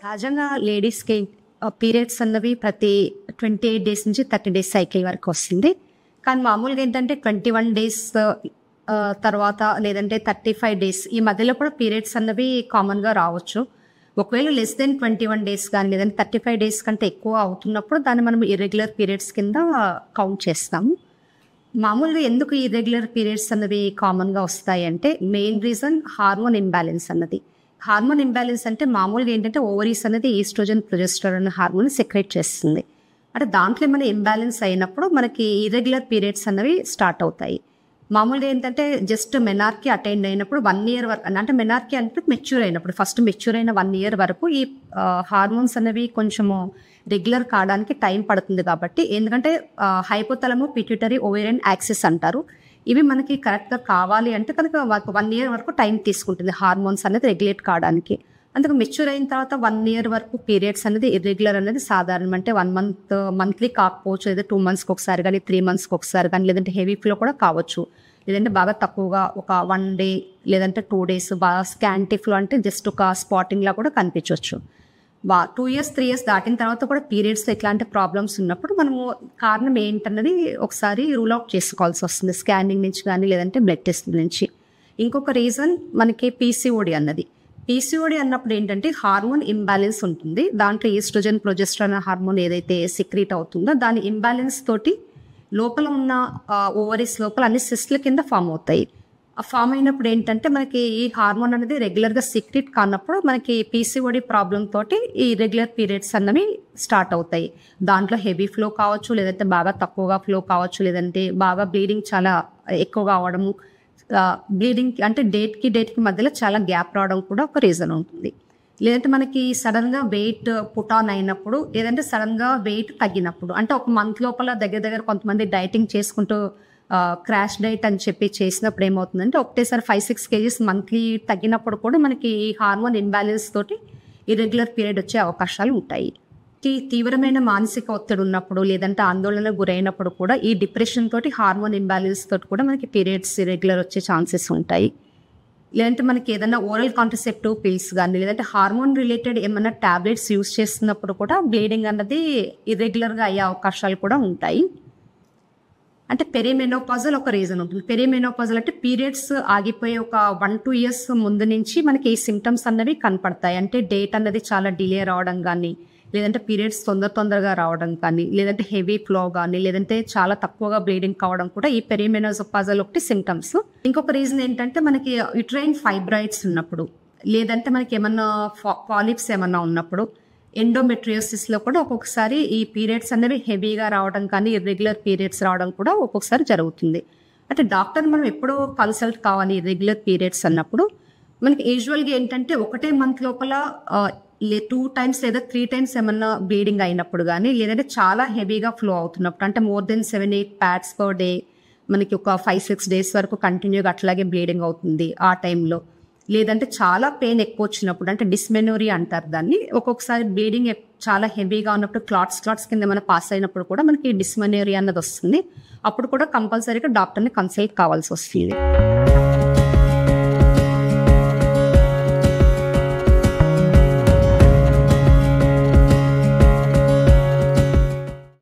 సహజంగా లేడీస్‌కి పీరియడ్స్ అన్నవి ప్రతి 28 డేస్ నుంచి 30 డేస్ సైకిల్ వరకు వస్తుంది. కానీ మామూలుగా ఏంటంటే 21 డేస్ తర్వాత లేదంటే 35 డేస్ ఈ మధ్యలో కూడా పీరియడ్స్ అన్నవి కామన్‌గా రావచ్చు. ఒకవేళ లెస్ దెన్ 21 డేస్ గాని లేదంటే 35 డేస్ కంటే ఎక్కువ అవుతున్నప్పుడు దాన్ని మనం ఇర్రెగ్యులర్ పీరియడ్స్ కింద కౌంట్ చేస్తాము. మామూలుగా ఎందుకు ఇర్రెగ్యులర్ పీరియడ్స్ అన్నవి కామన్‌గా వస్తాయంటే మెయిన్ రీజన్ హార్మోన్ ఇంబాలెన్స్ అన్నది. హార్మోన్ ఇంబాలెన్స్ అంటే మామూలుగా ఏంటంటే ఓవరీస్ అనేది ఈస్ట్రోజన్, ప్రొజెస్టెరాన్ హార్మోన్ సెక్రెట్ చేస్తుంది. అంటే దాంట్లో ఏమైనా ఇంబాలెన్స్ అయినప్పుడు మనకి ఇర్రెగ్యులర్ పీరియడ్స్ అన్నవి స్టార్ట్ అవుతాయి. మామూలుగా ఏంటంటే జస్ట్ మెనార్కీ అటైన్ అయినప్పుడు 1 ఇయర్ వరకు అంటే మెనార్కీ అంటే మెచ్యూర్ అయినప్పుడు ఫస్ట్ మెచ్యూర్ అయిన 1 ఇయర్ వరకు ఈ హార్మోన్స్ అనేవి కొంచెము రెగ్యులర్ కావడానికి టైం పడుతుంది కాబట్టి ఎందుకంటే హైపోథాలమస్ పిట్యూటరీ ఓవేరియన్ యాక్సిస్ అంటారు. ఇవి మనకి కరెక్ట్‌గా కావాలి అంటే కనుక 1 ఇయర్ వరకు టైం తీసుకుంటుంది హార్మోన్స్ అనేది రెగ్యులేట్ కావడానికి. అందుకు మెచ్యూర్ అయిన తర్వాత 1 ఇయర్ వరకు పీరియడ్స్ అనేది ఇర్రెగ్యులర్ అనేది సాధారణం. అంటే 1 మంత్ మంత్లీ కాకపోవచ్చు, లేదా 2 మంత్స్‌కి ఒకసారి కానీ 3 మంత్స్‌కి ఒకసారి కానీ లేదంటే హెవీ ఫ్లో కూడా కావచ్చు. లేదంటే బాగా తక్కువగా ఒక 1 డే లేదంటే 2 డేస్ బాగా స్కాంటీ ఫ్లో అంటే జస్ట్ ఒక స్పాటింగ్‌లా కూడా కనిపించవచ్చు. 2 ఇయర్స్ 3 ఇయర్స్ దాటిన తర్వాత కూడా పీరియడ్స్‌లో ఇట్లాంటి ప్రాబ్లమ్స్ ఉన్నప్పుడు మనము కారణం ఏంటన్నది ఒకసారి రూల్ అవుట్ చేసుకోవాల్సి వస్తుంది. స్కానింగ్ నుంచి కానీ లేదంటే బ్లడ్ టెస్ట్ నుంచి. ఇంకొక రీజన్ మనకి పీసీఓడి అన్నది. పీసీఓడి అన్నప్పుడు ఏంటంటే హార్మోన్ ఇంబాలెన్స్ ఉంటుంది. దాంట్లో ఈస్ట్రోజన్, ప్రొజెస్టెరాన్ హార్మోన్ ఏదైతే సెక్రీట్ అవుతుందో దాని ఇంబాలెన్స్ తోటి లోపల ఉన్న ఓవరీస్ లోపల అన్ని సిస్ట్ల కింద ఫామ్ అవుతాయి. ఆ ఫామ్ అయినప్పుడు ఏంటంటే మనకి ఈ హార్మోన్ అనేది రెగ్యులర్గా సెక్రీట్ కానప్పుడు మనకి పీసీఓడి ప్రాబ్లం తోటి ఈ రెగ్యులర్ పీరియడ్స్ అన్నవి స్టార్ట్ అవుతాయి. దాంట్లో హెవీ ఫ్లో కావచ్చు, లేదంటే బాగా తక్కువగా ఫ్లో కావచ్చు, లేదంటే బాగా బ్లీడింగ్ చాలా ఎక్కువగా అవడము, బ్లీడింగ్ అంటే డేట్కి మధ్యలో చాలా గ్యాప్ రావడం కూడా ఒక రీజన్ ఉంటుంది. లేదంటే మనకి సడన్గా వెయిట్ పుట్ ఆన్ అయినప్పుడు, లేదంటే సడన్గా వెయిట్ తగ్గినప్పుడు, అంటే ఒక మంత్ లోపల దగ్గర కొంతమంది డైటింగ్ చేసుకుంటూ క్రాష్ డైట్ అని చెప్పి చేసినప్పుడు ఏమవుతుందంటే ఒకటేసారి 5-6 కేజీస్ మంత్లీ తగ్గినప్పుడు కూడా మనకి హార్మోన్ ఇంబ్యాలెన్స్ తోటి ఇర్రెగ్యులర్ పీరియడ్ వచ్చే అవకాశాలు ఉంటాయి. తీవ్రమైన మానసిక ఒత్తిడి ఉన్నప్పుడు లేదంటే ఆందోళనకు గురైనప్పుడు కూడా ఈ డిప్రెషన్ తోటి హార్మోన్ ఇంబ్యాలెన్స్ తోటి కూడా మనకి పీరియడ్స్ ఇర్రెగ్యులర్ వచ్చే ఛాన్సెస్ ఉంటాయి. లేదంటే మనకి ఏదైనా ఓరల్ కాంట్రసెప్టివ్ పిల్స్ కానీ లేదంటే హార్మోన్ రిలేటెడ్ ఏమైనా టాబ్లెట్స్ యూస్ చేస్తున్నప్పుడు కూడా బ్లీడింగ్ అన్నది ఇర్రెగ్యులర్గా అయ్యే అవకాశాలు కూడా ఉంటాయి. అంటే పెరిమెనోపాజల్ ఒక రీజన్ ఉంటుంది. పెరిమెనోపాజల్ అంటే పీరియడ్స్ ఆగిపోయే ఒక 1-2 ఇయర్స్ ముందు నుంచి మనకి ఈ సిమ్టమ్స్ అన్నవి కనపడతాయి. అంటే డేట్ అన్నది చాలా డిలే రావడం కానీ, లేదంటే పీరియడ్స్ తొందరగా రావడం కానీ, లేదంటే హెవీ ఫ్లో కానీ, లేదంటే చాలా తక్కువగా బ్లీడింగ్ కావడం కూడా ఈ పెరిమెనోపాజల్ ఒకటి సిమ్టమ్స్. ఇంకొక రీజన్ ఏంటంటే మనకి యుట్రైన్ ఫైబ్రాయిడ్స్ ఉన్నప్పుడు, లేదంటే మనకి ఏమన్నా పాలిప్స్ ఏమన్నా ఉన్నప్పుడు, ఎండోమెట్రియోసిస్లో కూడా ఒక్కొక్కసారి ఈ పీరియడ్స్ అనేవి హెవీగా రావడం కానీ ఇర్రెగ్యులర్ పీరియడ్స్ రావడం కూడా ఒక్కొక్కసారి జరుగుతుంది. అంటే డాక్టర్ మనం ఎప్పుడో కన్సల్ట్ కావాలి ఇర్రెగ్యులర్ పీరియడ్స్ అన్నప్పుడు. మనకి యూజువల్గా ఏంటంటే ఒకటే మంత్ లోపల 2 టైమ్స్ లేదా 3 టైమ్స్ ఏమన్నా బ్లీడింగ్ అయినప్పుడు కానీ, లేదంటే చాలా హెవీగా ఫ్లో అవుతున్నప్పుడు, అంటే more than 7-8 pads per day మనకి ఒక 5-6 డేస్ వరకు కంటిన్యూగా అట్లాగే బ్లీడింగ్ అవుతుంది ఆ టైంలో. లేదంటే చాలా పెయిన్ ఎక్కువ వచ్చినప్పుడు, అంటే డిస్మెనోరియా అంటారు దాన్ని. ఒక్కొక్కసారి బ్లీడింగ్ చాలా హెవీగా ఉన్నప్పుడు క్లాట్స్ కింద ఏమైనా పాస్ అయినప్పుడు కూడా మనకి డిస్మెనోరియా అన్నది వస్తుంది. అప్పుడు కూడా కంపల్సరీగా డాక్టర్ని కన్సల్ట్ కావాల్సి వస్తుంది.